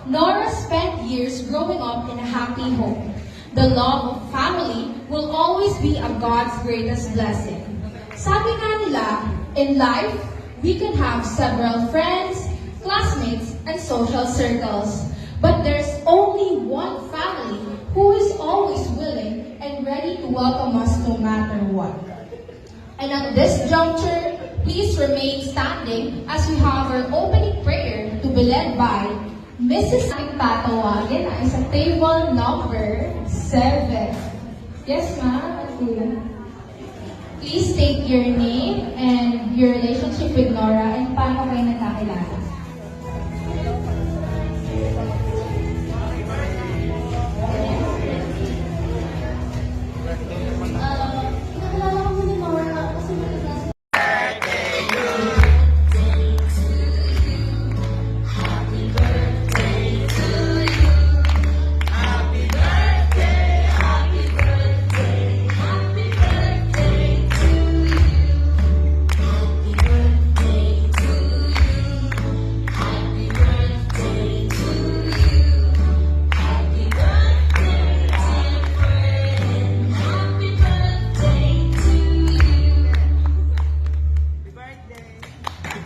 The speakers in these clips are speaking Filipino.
Nora spent years growing up in a happy home. The love of family will always be a God's greatest blessing. Sabi nga nila, in life, we can have several friends, classmates, and social circles. But there's only one family who is always willing and ready to welcome us no matter what. And at this juncture, please remain standing as we have our opening prayer to be led by Mrs. Ang tatawagin ay sa table number 7. Yes, ma'am. Please state your name and your relationship with Nora and paano kayo nagkakilala. Nakilala ko ni Nora kasi nagkakilala.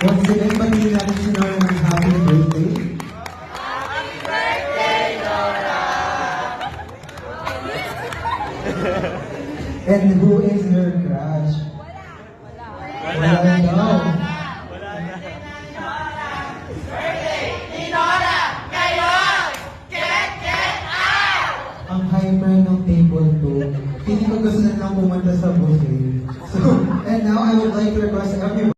Once again, pagiging natin si Nora ng happy birthday. Happy birthday, Nora! And who is your crush? Wala daw. Birthday ni Nora! Ngayon! Get out! Ang hyper ng table 2. Hindi ko gusto na lang pumunta sa buffet. So, and now I would like to request everyone.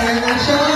Ayan na siya!